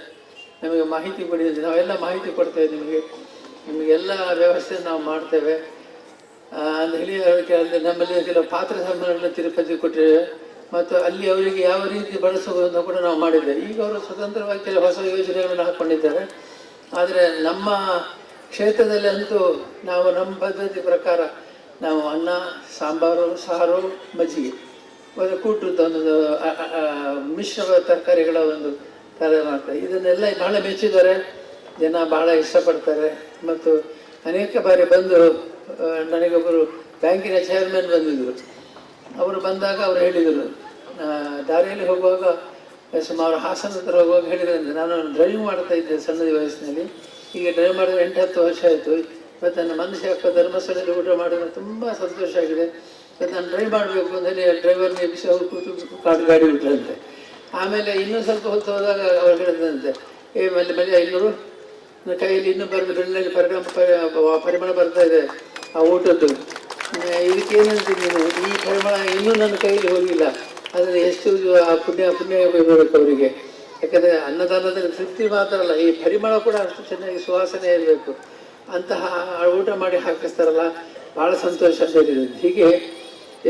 S5: ನಮಗೆ ಮಾಹಿತಿ ಕೊಡಿ. ನಾವೆಲ್ಲ ಮಾಹಿತಿ ಕೊಡ್ತೇವೆ, ನಿಮಗೆಲ್ಲ ವ್ಯವಸ್ಥೆ ನಾವು ಮಾಡ್ತೇವೆ ಅಂತ ಹೇಳಿ ಅದಕ್ಕೆ ನಮ್ಮಲ್ಲಿ ಕೆಲವು ಪಾತ್ರ ಸಾಮಾನುಗಳನ್ನ ತಿರುಪತಿ ಕೊಟ್ಟಿದ್ದೇವೆ ಮತ್ತು ಅಲ್ಲಿ ಅವರಿಗೆ ಯಾವ ರೀತಿ ಬಳಸುವುದನ್ನು ಕೂಡ ನಾವು ಮಾಡಿದ್ದೇವೆ. ಈಗ ಅವರು ಸ್ವತಂತ್ರವಾಗಿ ಕೆಲವು ಹೊಸ ಯೋಜನೆಗಳನ್ನು ಹಾಕ್ಕೊಂಡಿದ್ದಾರೆ. ಆದರೆ ನಮ್ಮ ಕ್ಷೇತ್ರದಲ್ಲಿ ಅಂತೂ ನಾವು ನಮ್ಮ ಪದ್ಧತಿ ಪ್ರಕಾರ ನಾವು ಅನ್ನ, ಸಾಂಬಾರು, ಸಾರು, ಮಜ್ಜಿಗೆ ಒಂದು ಕೂಟದ ಒಂದು ಮಿಶ್ರ ತರಕಾರಿಗಳ ಒಂದು ಥರ ಮಾಡ್ತಾರೆ. ಇದನ್ನೆಲ್ಲ ಬಹಳ ಮೆಚ್ಚಿದ್ದಾರೆ, ಜನ ಬಹಳ ಇಷ್ಟಪಡ್ತಾರೆ. ಮತ್ತು ಅನೇಕ ಬಾರಿ ಬಂದು ನನಗೊಬ್ಬರು ಬ್ಯಾಂಕಿನ ಚೇರ್ಮನ್ ಬಂದಿದ್ದರು. ಅವರು ಬಂದಾಗ ಅವರು ಹೇಳಿದರು, ದಾರಿಯಲ್ಲಿ ಹೋಗುವಾಗ ಸುಮಾರು ಹಾಸನ ಹತ್ರ ಹೋಗುವಾಗ ಹೇಳಿದ್ರಂತೆ, ನಾನು ಡ್ರೈವಿಂಗ್ ಮಾಡ್ತಾ ಇದ್ದೆ ಸಣ್ಣ ವಯಸ್ಸಿನಲ್ಲಿ, ಈಗ ಡ್ರೈವ್ ಮಾಡಿದ್ರೆ 8-10 ವರ್ಷ ಆಯಿತು. ಮತ್ತು ನನ್ನ ಮನಸ್ಸು ಯಾಕೆ ಧರ್ಮಸ್ಥಳದಲ್ಲಿ ಊಟ ಮಾಡಿದ್ರೆ ತುಂಬ ಸಂತೋಷ ಆಗಿದೆ, ಮತ್ತು ನಾನು ಡ್ರೈವ್ ಮಾಡಬೇಕು ಅಂತ ಹೇಳಿ ಡ್ರೈವರ್ನ ಎಬ್ಬಿಸಿ ಅವ್ರು ಕೂತು ಗಾಡಿ ಬಿಟ್ರಂತೆ. ಆಮೇಲೆ ಇನ್ನೂ ಸ್ವಲ್ಪ ಹೊತ್ತು ಹೋದಾಗ ಅವ್ರು ಹೇಳಿದಂತೆ, ಮಲ್ಲಿ ಐನೂರು ನನ್ನ ಕೈಯಲ್ಲಿ ಇನ್ನೂ ಬೆಳ್ಳಿನಲ್ಲಿ ಪರಿಮಳ ಬರ್ತಾ ಇದೆ ಆ ಊಟದ್ದು, ಇದಕ್ಕೇನಂತ ನೀನು ಈ ಪರಿಮಳ ಇನ್ನೂ ನನ್ನ ಕೈಯಲ್ಲಿ ಹೋಗಿಲ್ಲ, ಆದರೆ ಎಷ್ಟು ಪುಣ್ಯ ಬರಬೇಕು ಅವರಿಗೆ. ಯಾಕಂದರೆ ಅನ್ನದಾನದಲ್ಲಿ ತೃಪ್ತಿ ಮಾತ್ರ ಅಲ್ಲ, ಈ ಪರಿಮಳ ಕೂಡ ಅಷ್ಟು ಚೆನ್ನಾಗಿ ಸುವಾಸನೆ ಇರಬೇಕು. ಅಂತಹ ಊಟ ಮಾಡಿ ಹಾಕಿಸ್ತಾರಲ್ಲ, ಭಾಳ ಸಂತೋಷ ಅಂತ ಹೇಳಿದ್ರು. ಹೀಗೆ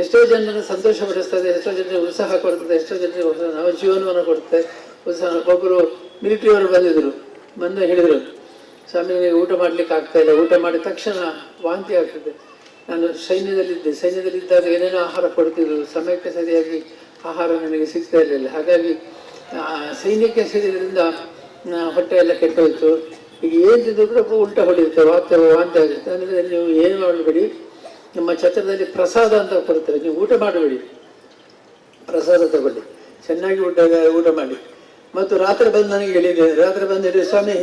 S5: ಎಷ್ಟೋ ಜನರನ್ನು ಸಂತೋಷಪಡಿಸ್ತದೆ, ಎಷ್ಟೋ ಜನರಿಗೆ ಉತ್ಸಾಹ ಕೊಡ್ತದೆ, ಎಷ್ಟೋ ಜನರಿಗೆ ನವ ಜೀವನವನ್ನು ಕೊಡ್ತದೆ, ಉತ್ಸಾಹ. ಒಬ್ಬರು ಮಿಲಿಟ್ರಿಯವರು ಬಂದಿದ್ದರು, ಬಂದು ಹೇಳಿದರು, ಸ್ವಾಮಿ ನನಗೆ ಊಟ ಮಾಡಲಿಕ್ಕೆ ಆಗ್ತಾಯಿಲ್ಲ, ಊಟ ಮಾಡಿದ ತಕ್ಷಣ ವಾಂತಿ ಆಗ್ತದೆ. ನಾನು ಸೈನ್ಯದಲ್ಲಿದ್ದಾಗ ಏನೇನೋ ಆಹಾರ ಕೊಡ್ತಿದ್ರು, ಸಮಯಕ್ಕೆ ಸರಿಯಾಗಿ ಆಹಾರ ನನಗೆ ಸಿಗ್ತಾ ಇರಲಿಲ್ಲ. ಹಾಗಾಗಿ ಸೈನ್ಯಕ್ಕೆ ಸೇರಿದ್ರಿಂದ ಹೊಟ್ಟೆ ಎಲ್ಲ ಕೆಟ್ಟೋಯ್ತು. ಈಗ ಏನು ತಿಂದರೂ ಕೂಡ ಉಲ್ಟ ಹೊಡೆಯುತ್ತೆ, ವಾಂತಿ ಆಗುತ್ತೆ. ಅಂದರೆ ನೀವು ಏನು ಮಾಡಬೇಡಿ, ನಮ್ಮ ಛತ್ರದಲ್ಲಿ ಪ್ರಸಾದ ಅಂತ ಕೊಡ್ತಾರೆ, ನೀವು ಊಟ ಮಾಡಬೇಡಿ, ಪ್ರಸಾದ ತಗೊಳ್ಳಿ, ಚೆನ್ನಾಗಿ ಊಟ ಮಾಡಿ. ಮತ್ತು ರಾತ್ರಿ ಬಂದು ನನಗೆ ಹೇಳಿದೆ, ರಾತ್ರಿ ಬಂದು ಹೇಳಿ, ಸ್ವಾಮಿ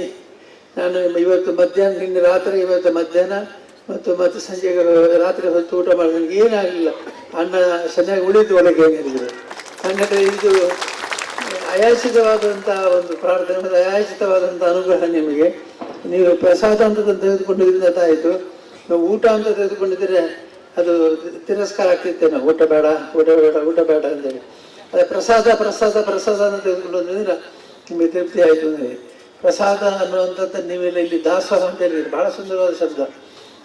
S5: ನಾನು ಇವತ್ತು ಮಧ್ಯಾಹ್ನದಿಂದ ರಾತ್ರಿ, ಇವತ್ತು ಮಧ್ಯಾಹ್ನ ಮತ್ತು ಸಂಜೆಗೆ ರಾತ್ರಿ ಹೊತ್ತು ಊಟ ಮಾಡಿ ನನಗೆ ಏನಾಗಲಿಲ್ಲ, ಅನ್ನ ಚೆನ್ನಾಗಿ ಉಳಿದು ಒಳಗೆ ಹೇಳಿದರು. ನನ್ನ ಇದು ಅಯಾಚಿತವಾದಂತಹ ಒಂದು ಪ್ರಾರ್ಥನೆ ಮತ್ತು ಅಯಾಚಿತವಾದಂತಹ ಅನುಗ್ರಹ ನಿಮಗೆ. ನೀವು ಪ್ರಸಾದ ಅಂತ ತೆಗೆದುಕೊಂಡಿದ್ರಿಂದ ಆಯಿತು, ನಾವು ಊಟ ಅಂತ ತೆಗೆದುಕೊಂಡಿದ್ರೆ ಅದು ತಿರಸ್ಕಾರ ಆಗ್ತಿತ್ತೇನೋ, ಊಟ ಬೇಡ ಊಟ ಬೇಡ ಊಟ ಬೇಡ ಅಂತೇಳಿ. ಅದೇ ಪ್ರಸಾದ ಪ್ರಸಾದ ಪ್ರಸಾದ ಅಂತ ತೆಗೆದುಕೊಳ್ಳೋದ್ರಿಂದ ನಿಮಗೆ ತೃಪ್ತಿ ಆಯಿತು ಅಂದರೆ. ಪ್ರಸಾದ ಅನ್ನುವಂಥದ್ದು ನೀವೆಲ್ಲ ಇಲ್ಲಿ ದಾಸೋಹ ಅಂತ ಹೇಳಿದ್ರೆ ಬಹಳ ಸುಂದರವಾದ ಶಬ್ದ.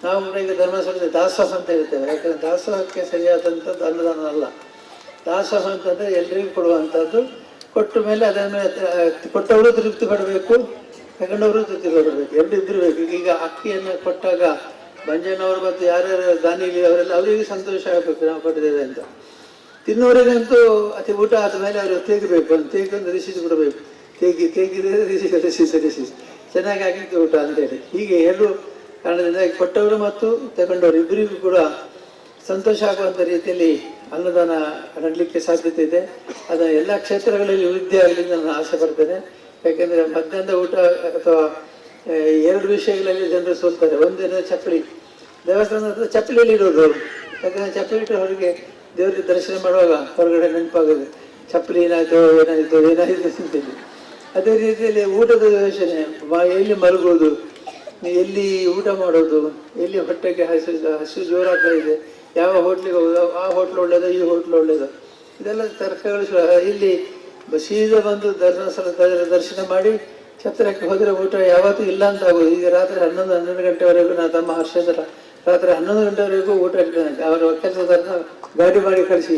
S5: ನಾವು ಕೂಡ ಈಗ ಧರ್ಮಸ್ಥಳದಲ್ಲಿ ದಾಸೋಹ ಅಂತ ಹೇಳ್ತೇವೆ. ಯಾಕಂದರೆ ದಾಸೋಹಕ್ಕೆ ಸರಿಯಾದಂಥದ್ದು ಅನ್ನದಾನ ಅಲ್ಲ. ದಾಸೋಹ ಅಂತಂದರೆ ಎಲ್ರಿಗೂ ಕೊಡುವಂಥದ್ದು. ಕೊಟ್ಟ ಮೇಲೆ ಅದನ್ನು ಕೊಟ್ಟವರು ತೃಪ್ತಿ ಪಡಬೇಕು, ತಗೊಂಡವರು ತೃಪ್ತಿ ಪಡಬೇಕು, ಎರಡು ಇದ್ದಿರಬೇಕು. ಈಗ ಅಕ್ಕಿಯನ್ನು ಕೊಟ್ಟಾಗ ಮಂಜಣ್ಣವರು ಮತ್ತು ಯಾರ್ಯಾರು ದಾನಿಲಿ ಅವರೆಲ್ಲ ಅವರಿಗೆ ಸಂತೋಷ ಆಗಬೇಕು ನಾವು ಕೊಟ್ಟಿದ್ದೇವೆ ಅಂತ. ತಿನ್ನೋರಿಗಂತೂ ಅತಿ ಊಟ ಆದ ಮೇಲೆ ಅವರು ತೆಗಿಬೇಕು, ಅಂತ ತೆಗೆದು ರಿಸೀಸ್ ಕೊಡಬೇಕು. ತೆಗಿದ್ರೆ ರಿಸೀಸ್ ಚೆನ್ನಾಗಿ ಆಗಿತ್ತು ಊಟ ಅಂತೇಳಿ. ಹೀಗೆ ಎರಡು ಕಾರಣದಿಂದ ಕೊಟ್ಟವರು ಮತ್ತು ತಗೊಂಡವರು ಇಬ್ಬರಿಗೂ ಕೂಡ ಸಂತೋಷ ಆಗುವಂಥ ರೀತಿಯಲ್ಲಿ ಅನ್ನದಾನ ನಡಲಿಕ್ಕೆ ಸಾಧ್ಯತೆ ಇದೆ. ಅದನ್ನು ಎಲ್ಲ ಕ್ಷೇತ್ರಗಳಲ್ಲಿ ವೃದ್ಧಿ ಆಗಲಿ ನಾನು ಆಸೆ ಪಡ್ತೇನೆ. ಯಾಕೆಂದರೆ ಮಧ್ಯಾಹ್ನದ ಊಟ ಅಥವಾ ಎರಡು ವಿಷಯಗಳಲ್ಲಿ ಜನರು ಸೋಲ್ತಾರೆ. ಒಂದೇನು ಚಪ್ಪಲಿ, ದೇವಸ್ಥಾನದ ಚಪ್ಪಲಿಯಲ್ಲಿ ಇರೋದು ಅವರು. ಯಾಕಂದರೆ ಚಪ್ಪಲಿ ಇಟ್ಟು ಹೊರಗೆ ದೇವರಿಗೆ ದರ್ಶನ ಮಾಡುವಾಗ ಹೊರಗಡೆ ನೆನಪಾಗೋದು ಚಪ್ಪಲಿ ಏನಾಯಿತು ಏನಾಯಿತು ಏನಾಯಿತು ಅಂತೇಳಿ. ಅದೇ ರೀತಿಯಲ್ಲಿ ಊಟದ ಯೋಚನೆ, ಎಲ್ಲಿ ಮಲಗೋದು, ಎಲ್ಲಿ ಊಟ ಮಾಡೋದು, ಎಲ್ಲಿ ಹೊಟ್ಟೆಗೆ ಹಸು ಜೋರಾಗ್ತಾ ಇದೆ, ಯಾವ ಹೋಟ್ಲಿಗೆ ಹೋಗೋದು, ಆ ಹೋಟ್ಲು ಒಳ್ಳೇದು ಈ ಹೋಟ್ಲು ಒಳ್ಳೇದು, ಇದೆಲ್ಲ ತರ್ಕಗಳು. ಇಲ್ಲಿ ಸೀದಾ ಬಂದು ಧರ್ಮಸ್ಥಳ ದರ್ಶನ ಮಾಡಿ ಛತ್ರಕ್ಕೆ ಹೋದರೆ ಊಟ ಯಾವತ್ತೂ ಇಲ್ಲ ಅಂತ ಆಗೋದು. ಈಗ ರಾತ್ರಿ 11-12 ಗಂಟೆವರೆಗೂ ನಾ ತಮ್ಮ ಹರ್ಷೇಂದ್ರ ರಾತ್ರಿ 11 ಗಂಟೆವರೆಗೂ ಊಟ ಇಡ್ತಾನೆ. ಅವರ ಕೆಲಸದನ್ನ ಗಾಡಿ ಮಾಡಿ ಕಳಿಸಿ,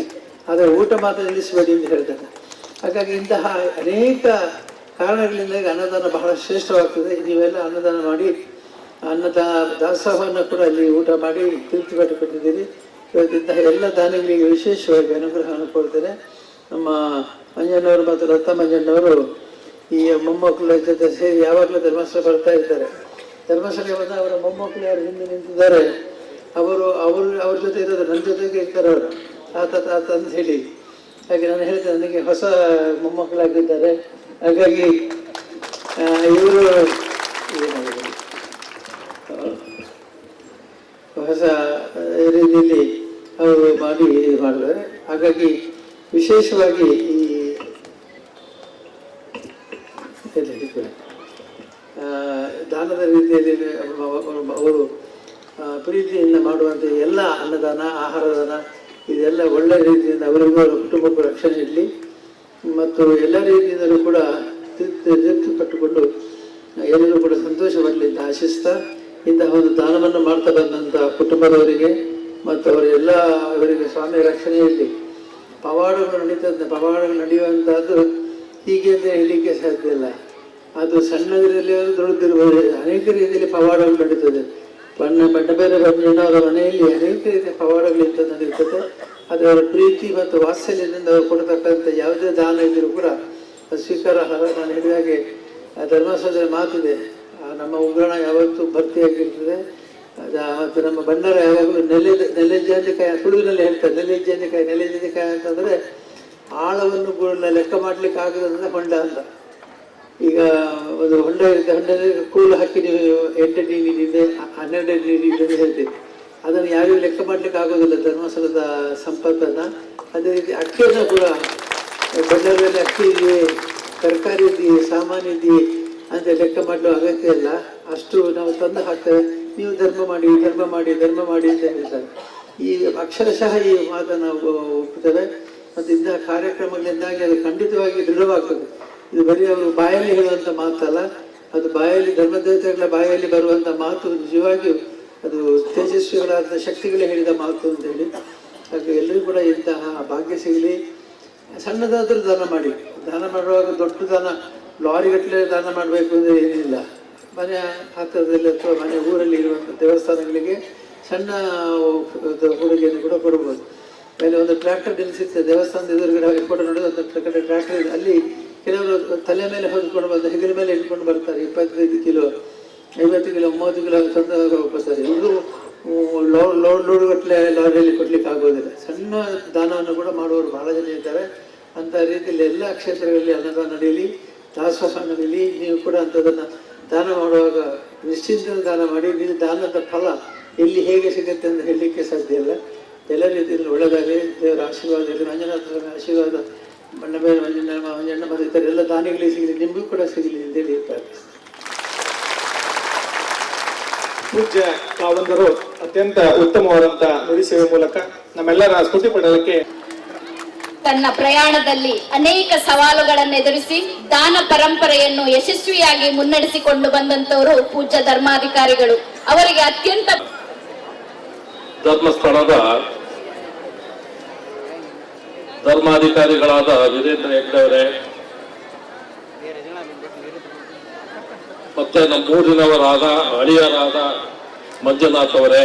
S5: ಆದರೆ ಊಟ ಮಾತ್ರ ನಿಲ್ಲಿಸಬೇಡಿ ಅಂತ ಹೇಳ್ತಾನೆ. ಹಾಗಾಗಿ ಇಂತಹ ಅನೇಕ ಕಾರಣಗಳಿಂದ ಅನ್ನದಾನ ಬಹಳ ಶ್ರೇಷ್ಠವಾಗ್ತದೆ. ನೀವೆಲ್ಲ ಅನ್ನದಾನ ಮಾಡಿ ದಾಸೋಹವನ್ನು ಕೂಡ ಅಲ್ಲಿ ಊಟ ಮಾಡಿ ತೃಪ್ತಿ ಪಟ್ಟುಕೊಟ್ಟಿದ್ದೀರಿ. ಇವತ್ತಿಂತಹ ಎಲ್ಲ ದಾನಿಗಳಿಗೆ ವಿಶೇಷವಾಗಿ ಅನುಗ್ರಹವನ್ನು ಕೊಡ್ತೇನೆ. ನಮ್ಮ ಮಂಜಣ್ಣವರು ಮತ್ತು ರತ್ನ ಮಂಜಣ್ಣವರು ಈ ಮೊಮ್ಮಕ್ಕಳ ಜೊತೆ ಸೇರಿ ಯಾವಾಗಲೂ ಧರ್ಮಸ್ಥಳ ಬರ್ತಾ ಇರ್ತಾರೆ. ಧರ್ಮಸ್ಥಳಕ್ಕೆ ಬಂದ ಅವರ ಮೊಮ್ಮಕ್ಕಳು ಯಾರು ಹಿಂದೆ ನಿಂತಿದ್ದಾರೆ ಅವ್ರ ಜೊತೆ ಇರೋದು, ನನ್ನ ಜೊತೆಗೆ ಇರ್ತಾರೆ ಅವರು, ತಾತ ತಾತ ಅಂತ ಹೇಳಿ. ಹಾಗೆ ನಾನು ಹೇಳ್ತೇನೆ, ನನಗೆ ಹೊಸ ಮೊಮ್ಮಕ್ಕಳಾಗಿದ್ದಾರೆ. ಹಾಗಾಗಿ ಇವರು ಹೊಸ ರೀತಿಯಲ್ಲಿ ಅವರು ಮಾಡಿದ್ದಾರೆ. ಹಾಗಾಗಿ ವಿಶೇಷವಾಗಿ ಈ ದಾನದ ರೀತಿಯಲ್ಲಿ ಅವರು ಪ್ರೀತಿಯಿಂದ ಮಾಡುವಂಥ ಎಲ್ಲ ಅನ್ನದಾನ, ಆಹಾರದಾನ ಇದೆಲ್ಲ ಒಳ್ಳೆಯ ರೀತಿಯಿಂದ ಅವರಿಗೂ ಅವರ ಕುಟುಂಬಕ್ಕೂ ರಕ್ಷಣೆ ಇರಲಿ ಮತ್ತು ಎಲ್ಲ ರೀತಿಯಿಂದಲೂ ಕೂಡ ತೃಪ್ತಿ ಪಟ್ಟುಕೊಂಡು ಎಲ್ಲರೂ ಕೂಡ ಸಂತೋಷ ಬರಲಿ ಅಂತ ಆಶಿಸ್ತಾ, ಇಂತಹ ಒಂದು ದಾನವನ್ನು ಮಾಡ್ತಾ ಬಂದಂಥ ಕುಟುಂಬದವರಿಗೆ ಮತ್ತು ಅವರಿಗೆ ಸ್ವಾಮಿಯ ರಕ್ಷಣೆ ಇರಲಿ. ಪವಾಡಗಳು ಪವಾಡಗಳು ನಡೆಯುವಂಥದ್ದು ಹೀಗೆ ಅಂತ ಹೇಳಲಿಕ್ಕೆ ಸಾಧ್ಯ ಇಲ್ಲ. ಅದು ಸಣ್ಣದರಲ್ಲಿ ದೊಡ್ಡದಿರುವುದು ಅನೇಕ ರೀತಿಯಲ್ಲಿ ಪವಾಡಗಳು ನಡೀತದೆ. ಬಣ್ಣ ಬೇರೆ ಬಣ್ಣವರ ಮನೆಯಲ್ಲಿ ಅನೇಕ ರೀತಿಯ ಪವಾಡಗಳಿಂದ ನಡೆಯುತ್ತದೆ. ಅದು ಅವರ ಪ್ರೀತಿ ಮತ್ತು ವಾತ್ಸಲ್ಯದಿಂದ ಅವರು ಕೊಡತಕ್ಕಂಥ ಯಾವುದೇ ದಾನ ಇದ್ದರೂ ಕೂಡ ಅದು ಸ್ವೀಕಾರಾರ್ಹ. ನಾನು ಹೇಳಿದಾಗೆ ಧರ್ಮಸ್ಥಳದಲ್ಲಿ ಮಾತಿದೆ, ನಮ್ಮ ಉಗ್ರಾಣ ಯಾವತ್ತೂ ಭರ್ತಿಯಾಗಿರ್ತದೆ. ಮತ್ತು ನಮ್ಮ ಭಂಡಾರ ಯಾವಾಗಲೂ ನೆಲೆಜಾಂತಿಕಾಯಿ ತುಳುವಿನಲ್ಲಿ ಹೇಳ್ತಾರೆ, ನೆಲೆಜಾಂತಿಕಾಯಿ ಅಂತಂದರೆ ಆಳವನ್ನು ಕೂಡ ಲೆಕ್ಕ ಮಾಡ್ಲಿಕ್ಕೆ ಆಗದಂದ್ರೆ ಹೊಂಡ ಅಂತ. ಈಗ ಒಂದು ಹೊಂಡ ಇರುತ್ತೆ, ಹೊಂಡದಲ್ಲಿ ಕೂಳು ಹಾಕಿ ನೀವು 8 ಅಡಿ ನೀರಿದೆ 12 ಅಡಿ ನೀರಿದೆ ಅಂತ ಹೇಳ್ತೀವಿ. ಅದನ್ನು ಯಾರಿಗೂ ಲೆಕ್ಕ ಮಾಡ್ಲಿಕ್ಕೆ ಆಗೋದಿಲ್ಲ ಧರ್ಮಸ್ಥಳದ ಸಂಪತ್ತನ್ನು. ಅದೇ ರೀತಿ ಅಕ್ಕಿಯನ್ನು ಕೂಡ ಭಂಡಾರದಲ್ಲಿ ಅಕ್ಕಿ ಇದೆಯೇ, ತರಕಾರಿ ಇದೆಯೇ, ಸಾಮಾನು ಇದೆಯೇ ಅಂತ ಲೆಕ್ಕ ಮಾಡಲು ಅಗತ್ಯ ಇಲ್ಲ. ಅಷ್ಟು ನಾವು ತಂದು ಹಾಕ್ತೇವೆ. ನೀವು ಧರ್ಮ ಮಾಡಿ ಅಂತ ಹೇಳ್ತಾರೆ. ಈ ಅಕ್ಷರಶಃ ಈ ಮಾತನ್ನು ನಾವು ಒಪ್ಪುತ್ತೇವೆ. ಮತ್ತು ಇಂತಹ ಕಾರ್ಯಕ್ರಮಗಳಿಂದಾಗಿ ಅದು ಖಂಡಿತವಾಗಿ ದೃಢವಾಗ್ತದೆ. ಇದು ಬರೀ ಅವರು ಬಾಯಲ್ಲಿ ಹೇಳುವಂಥ ಮಾತಲ್ಲ, ಅದು ಬಾಯಲ್ಲಿ ಧರ್ಮದೇವತೆಗಳ ಬಾಯಲ್ಲಿ ಬರುವಂಥ ಮಾತು ನಿಜವಾಗಿಯೂ ಅದು ತೇಜಸ್ವಿಗಳಾದ ಶಕ್ತಿಗಳೇ ಹೇಳಿದ ಮಾತು ಅಂತೇಳಿ. ಹಾಗೆ ಎಲ್ಲರೂ ಕೂಡ ಇಂತಹ ಭಾಗ್ಯ ಸಿಗಲಿ. ಸಣ್ಣದಾದರೂ ದಾನ ಮಾಡಿ. ದಾನ ಮಾಡುವಾಗ ದೊಡ್ಡ ದಾನ ಲಾರಿಗಟ್ಟಲೆ ದಾನ ಮಾಡಬೇಕು ಅಂದರೆ ಏನಿಲ್ಲ. ಮನೆ ಹತ್ತಿರದಲ್ಲಿ ಅಥವಾ ಮನೆ ಊರಲ್ಲಿ ಇರುವಂಥ ದೇವಸ್ಥಾನಗಳಿಗೆ ಸಣ್ಣ ಕೊಡುಗೆಯನ್ನು ಕೂಡ ಕೊಡ್ಬೋದು. ಮೇಲೆ ಒಂದು ಟ್ರ್ಯಾಕ್ಟರ್ ನಿಲ್ಲಿಸುತ್ತೆ ದೇವಸ್ಥಾನದ ಎದುರುಗಡೆ ಇಟ್ಕೊಂಡು ನೋಡಿ, ಒಂದು ಕಡೆ ಟ್ರ್ಯಾಕ್ಟರ್ ಇದೆ. ಅಲ್ಲಿ ಕೆಲವರು ತಲೆ ಮೇಲೆ ಹೊಂದ್ಕೊಂಡು ಬಂದು ಹೆಗಲ ಮೇಲೆ ಇಟ್ಕೊಂಡು ಬರ್ತಾರೆ. 25 ಕಿಲೋ 50 ಕಿಲೋ 30 ಕಿಲೋ ತಂದಾಗ ಹೋಗ್ತಾರೆ. ಇವರು ಲೋಡ್ ಗಟ್ಟಲೆ ಲಾರಿಯಲ್ಲಿ ಕೊಡ್ಲಿಕ್ಕೆ ಆಗೋದಿಲ್ಲ. ಸಣ್ಣ ದಾನವನ್ನು ಕೂಡ ಮಾಡುವವರು ಬಹಳ ಜನ ಇದ್ದಾರೆ. ಅಂಥ ರೀತಿಯಲ್ಲಿ ಎಲ್ಲ ಕ್ಷೇತ್ರಗಳಲ್ಲಿ ಅನ್ನದಾನ ನಡೆಯಲಿ, ದಾಸೋಹ ನಡೆಯಲಿ. ನೀವು ಕೂಡ ಅಂಥದನ್ನು ದಾನ ಮಾಡುವಾಗ ನಿಶ್ಚಿಂತ ದಾನ ಮಾಡಿ. ನೀವು ದಾನದ ಫಲ ಎಲ್ಲಿ ಹೇಗೆ ಸಿಗುತ್ತೆ ಅಂತ ಹೇಳಲಿಕ್ಕೆ ಸಾಧ್ಯ ಇಲ್ಲ. ಎಲ್ಲ ರೀತಿಯಲ್ಲಿ ಒಳ್ಳೆಯದಾಗಲಿ. ದೇವರ ಆಶೀರ್ವಾದ ಇರಲಿ. ಮಂಜುನಾಥ ಸ್ವಾಮಿ ಆಶೀರ್ವಾದ ಬಣ್ಣಬೇರು ಮಂಜಣ್ಣ ಬರೀತಾರೆ, ಎಲ್ಲ ದಾನಿಗಳಿಗೆ ಸಿಗಲಿ, ನಿಮಗೂ ಕೂಡ ಸಿಗಲಿ ಅಂತೇಳಿ ಪ್ರಾರ್ಥಿಸ್ತೀನಿ.
S1: ಪೂಜ್ಯ ಕಾವಂದರು ಅತ್ಯಂತ ಉತ್ತಮವಾದಂತ ನುಡಿ ಸೇವೆ ಮೂಲಕ ನಮ್ಮೆಲ್ಲರ ಸ್ತುತಿ ಪಡಲಿಕ್ಕೆ
S2: ತನ್ನ ಪ್ರಯಾಣದಲ್ಲಿ ಅನೇಕ ಸವಾಲುಗಳನ್ನು ಎದುರಿಸಿ ದಾನ ಪರಂಪರೆಯನ್ನು ಯಶಸ್ವಿಯಾಗಿ ಮುನ್ನಡೆಸಿಕೊಂಡು ಬಂದಂತವರು ಪೂಜ್ಯ ಧರ್ಮಾಧಿಕಾರಿಗಳು. ಅವರಿಗೆ ಅತ್ಯಂತ
S6: ಧರ್ಮಸ್ಥಳದ ಧರ್ಮಾಧಿಕಾರಿಗಳಾದ ವೀರೇಂದ್ರ ಹೆಗ್ಡೆ ಅವರೇ, ಮತ್ತೆ ನಮ್ಮೂರಿನವರಾದ ಅಳಿಯರಾದ ಮಂಜುನಾಥ್ ಅವರೇ,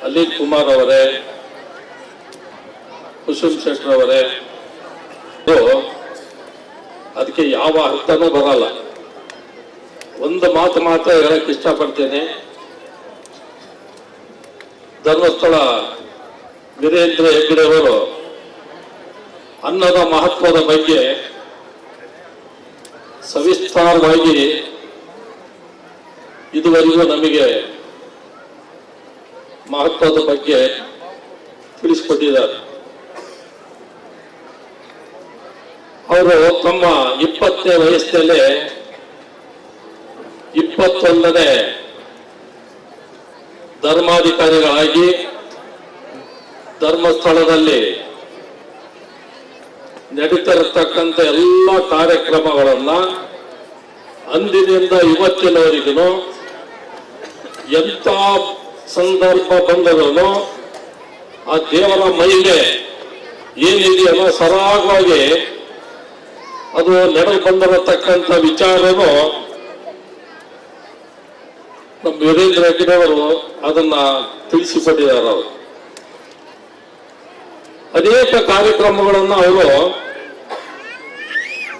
S6: ಅಲಿತ್ ಕುಮಾರ್ ಅವರೇ, ಕುಸುಮ್ ಶೆಟ್ಟರ್ ಅವರೇ, ಅದಕ್ಕೆ ಯಾವ ಅರ್ಥನೂ ಬರಲ್ಲ. ಒಂದು ಮಾತು ಮಾತ್ರ ಹೇಳಕ್ ಇಷ್ಟಪಡ್ತೇನೆ. ಧರ್ಮಸ್ಥಳ ವೀರೇಂದ್ರ ಹೆಗ್ಡೆ ಅವರು ಅನ್ನದ ಮಹತ್ವದ ಬಗ್ಗೆ ಸವಿಸ್ತಾರವಾಗಿ ಇದುವರೆಗೂ ನಮಗೆ ಮಹತ್ವದ ಬಗ್ಗೆ ತಿಳಿಸಿಕೊಟ್ಟಿದ್ದಾರೆ. ಅವರು ತಮ್ಮ 20ನೇ ವಯಸ್ಸಿನಲ್ಲೇ 21ನೇ ಧರ್ಮಾಧಿಕಾರಿಗಳಾಗಿ ಧರ್ಮಸ್ಥಳದಲ್ಲಿ ನಡೀತಿರತಕ್ಕಂಥ ಎಲ್ಲ ಕಾರ್ಯಕ್ರಮಗಳನ್ನ ಅಂದಿನಿಂದ ಇವತ್ತಿನವರೆಗೂ ಎಂಥ ಸಂದರ್ಭ ಬಂದರೂ ಆ ದೇವರ ಮಹಿಮೆ ಏನಿದೆಯಲ್ಲ ಸರಾಗವಾಗಿ ಅದು ನಡೆದು ಬಂದಿರತಕ್ಕಂಥ ವಿಚಾರನು ನಮ್ಮ ವೀರೇಂದ್ರ ಹೆಗ್ಡೆ ಅವರು ಅದನ್ನ ತಿಳಿಸಿಕೊಟ್ಟಿದ್ದಾರೆ. ಅವರು ಅನೇಕ ಕಾರ್ಯಕ್ರಮಗಳನ್ನು ಅವರು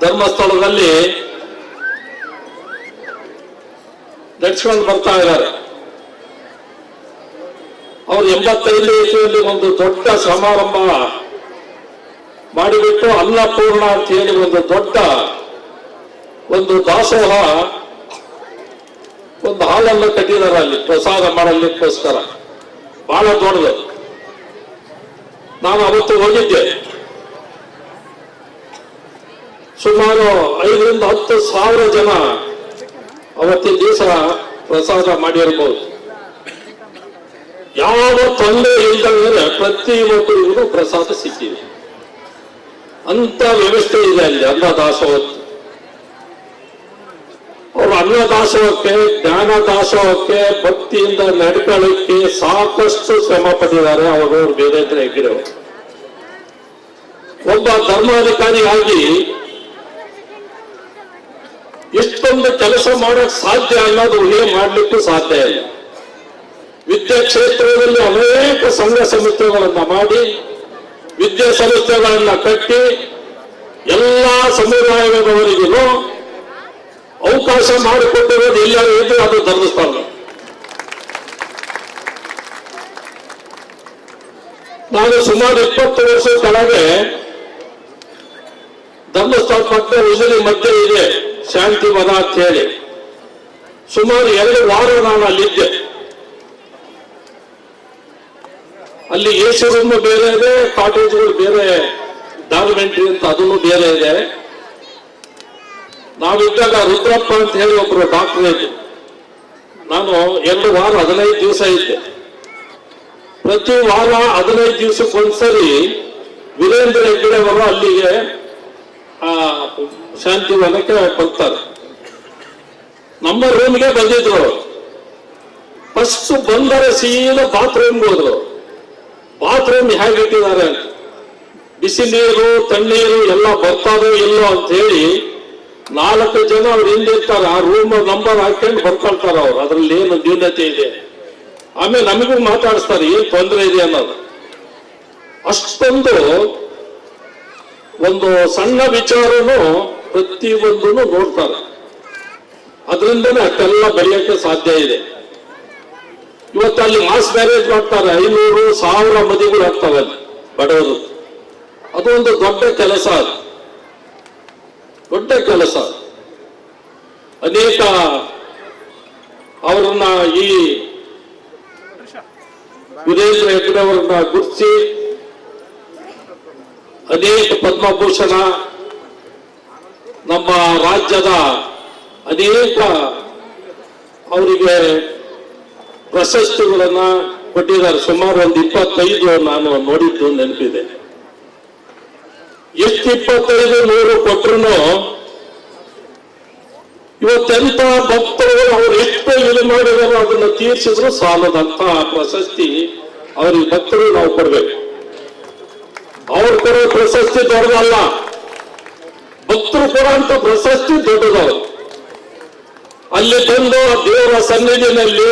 S6: ಧರ್ಮಸ್ಥಳದಲ್ಲಿ ನಡೆಸ್ಕೊಂಡು ಬರ್ತಾ ಇದ್ದಾರೆ. ಅವರು 85ನೇ ಇಸವಿಯಲ್ಲಿ ಒಂದು ದೊಡ್ಡ ಸಮಾರಂಭ ಮಾಡಿಬಿಟ್ಟು ಅನ್ನಪೂರ್ಣ ಅಂತ ಹೇಳಿ ಒಂದು ದಾಸೋಹ ಒಂದು ಹಾಲನ್ನು ಕಟ್ಟಿದಾರೆ ಅಲ್ಲಿ ಪ್ರಸಾದ ಮಾಡಲಿಕ್ಕೋಸ್ಕರ, ಬಹಳ ದೊಡ್ಡದು. ನಾನು ಅವತ್ತು ಹೋಗಿದ್ದೆ. ಸುಮಾರು 5ರಿಂದ 10 ಸಾವಿರ ಜನ ಅವತ್ತಿನ ದಿವಸ ಪ್ರಸಾದ ಮಾಡಿರ್ಬೋದು. ಯಾವ ತೊಂದರೆ ಇಲ್ಲದಂದ್ರೆ ಪ್ರತಿಯೊಬ್ಬರಿಗೂ ಪ್ರಸಾದ ಸಿಕ್ಕಿದೆ. ಅಂತ ವ್ಯವಸ್ಥೆ ಇದೆ ಅಲ್ಲಿ ಅನ್ನದಾಸೋಹಕ್ಕೆ. ಅವರು ಅನ್ನದಾಸೋಹಕ್ಕೆ, ಜ್ಞಾನ ದಾಸೋಹಕ್ಕೆ, ಭಕ್ತಿಯಿಂದ ನಡ್ಕೊಳ್ಳಿಕ್ಕೆ ಸಾಕಷ್ಟು ಶ್ರಮ ಪಟ್ಟಿದ್ದಾರೆ ಅವರು ವೀರೇಂದ್ರ ಹೆಗ್ಡೆ. ಒಬ್ಬ ಧರ್ಮಾಧಿಕಾರಿಯಾಗಿ ಇಷ್ಟೊಂದು ಕೆಲಸ ಮಾಡಕ್ ಸಾಧ್ಯ ಅನ್ನೋದು ಊಹೆ ಮಾಡ್ಲಿಕ್ಕೂ ಸಾಧ್ಯ ಇಲ್ಲ. ವಿದ್ಯಾ ಕ್ಷೇತ್ರದಲ್ಲಿ ಅನೇಕ ಸಂಘ ಸಂಸ್ಥೆಗಳನ್ನ ಮಾಡಿ, ವಿದ್ಯಾ ಸಂಸ್ಥೆಗಳನ್ನ ಕಟ್ಟಿ, ಎಲ್ಲಾ ಸಮುದಾಯದವರಿಗೂ ಅವಕಾಶ ಮಾಡಿಕೊಟ್ಟಿರೋದು ಎಲ್ಲರೂ ಇದ್ರೆ ಅದು ಧರ್ಮಸ್ಥಳ. ನಾನು ಸುಮಾರು 20 ವರ್ಷದ ಕೆಳಗೆ ಧರ್ಮಸ್ಥಳ ಪಕ್ಕ ಉಜಿಲಿ ಮಧ್ಯೆ ಇದೆ ಶಾಂತಿವನ ಅಂತ ಹೇಳಿ, ಸುಮಾರು 2 ವಾರ ನಾನು ಅಲ್ಲಿದ್ದೆ. ಅಲ್ಲಿ ಎಸಿ ರೂಮ್ ಬೇರೆ ಇದೆ, ಕಾಟೇಜ್ಗಳು ಬೇರೆ, ಡಾರ್ಮೆಂಟ್ರಿ ಅಂತ ಅದನ್ನು ಬೇರೆ ಇದೆ. ನಾವಿದ್ದಾಗ ರುದ್ರಪ್ಪ ಅಂತ ಹೇಳಿ ಒಬ್ರು ಡಾಕ್ಟರ್ ಇದ್ದೆ. ನಾನು 2 ವಾರ 15 ದಿವಸ ಇದ್ದೆ. ಪ್ರತಿ ವಾರ 15 ದಿವಸಕ್ಕೊಂದ್ಸರಿ ವೀರೇಂದ್ರ ಹೆಗ್ಡೆ ಅವರು ಅಲ್ಲಿಗೆ ಶಾಂತಿವನಕ್ಕೆ ಬರ್ತಾರೆ. ನಮ್ಮ ರೂಮ್ಗೆ ಬಂದಿದ್ರು. ಫಸ್ಟ್ ಬಂದರೆ ಸೀದಾ ಬಾತ್ರೂಮ್ಗೆ ಹೋದ್ರು. ಬಾತ್ರೂಮ್ ಹೇಗಿಟ್ಟಿದ್ದಾರೆ ಅಂತ, ಬಿಸಿ ನೀರು ತಣ್ಣೀರು ಎಲ್ಲ ಬರ್ತಾರೋ ಇಲ್ಲೋ ಅಂತ ಹೇಳಿ 4 ಜನ ಅವ್ರು ಹಿಂದಿರ್ತಾರೆ. ಆ ರೂಮ್ ನಂಬರ್ ಹಾಕೊಂಡು ಬರ್ಕೊಳ್ತಾರ ಅವ್ರು, ಅದ್ರಲ್ಲಿ ಏನು ನ್ಯೂನತೆ ಇದೆ. ಆಮೇಲೆ ನಮಗೂ ಮಾತಾಡಿಸ್ತಾರೆ ಏನ್ ತೊಂದರೆ ಇದೆ ಅನ್ನೋದು. ಅಷ್ಟೊಂದು ಒಂದು ಸಣ್ಣ ವಿಚಾರನು ಪ್ರತಿಯೊಂದನ್ನು ನೋಡ್ತಾರೆ. ಅದರಿಂದನೇ ಅಷ್ಟೆಲ್ಲ ಬೆಳೆಯಕ್ಕೆ ಸಾಧ್ಯ ಇದೆ. ಇವತ್ತು ಅಲ್ಲಿ ಮಾಸ್ ಮ್ಯಾರೇಜ್ ಮಾಡ್ತಾರೆ, 500,000 ಮದುವೆಗಳು ಆಗ್ತವೆ ಅಲ್ಲಿ ಬಡವರು. ಅದು ಒಂದು ದೊಡ್ಡ ಕೆಲಸ, ಅದು ದೊಡ್ಡ ಕೆಲಸ. ಅನೇಕ ಅವರನ್ನ ಈ ವೀರೇಂದ್ರ ಹೆಗ್ಡೆ ಅವರನ್ನ ಗುರುತಿಸಿ ಅನೇಕ ಪದ್ಮಭೂಷಣ, ನಮ್ಮ ರಾಜ್ಯದ ಅನೇಕ ಅವರಿಗೆ ಪ್ರಶಸ್ತಿಗಳನ್ನ ಕೊಟ್ಟಿದ್ದಾರೆ. ಸುಮಾರು ಒಂದು 25 ನಾನು ನೋಡಿದ್ದು ನೆನಪಿದೆ. ಎಷ್ಟು 25-100 ಕೊಟ್ಟರು ಇವತ್ತೆಂತ ಭಕ್ತರು ಅವ್ರು ಎಷ್ಟು ಇದು ಮಾಡಿದಾರೋ ಅದನ್ನ ತೀರ್ಸಿದ್ರು ಸಾಲದಂತ ಪ್ರಶಸ್ತಿ ಅವ್ರಿಗೆ ಭಕ್ತರು ನಾವು ಕೊಡ್ಬೇಕು. ಅವ್ರು ಕೊಡೋ ಪ್ರಶಸ್ತಿ ದೊಡ್ಡದಲ್ಲ, ಭಕ್ತರು ಕೊಡುವಂತ ಪ್ರಶಸ್ತಿ ದೊಡ್ಡದವರು. ಅಲ್ಲಿ ಬಂದು ದೇವರ ಸನ್ನಿಧಿನಲ್ಲಿ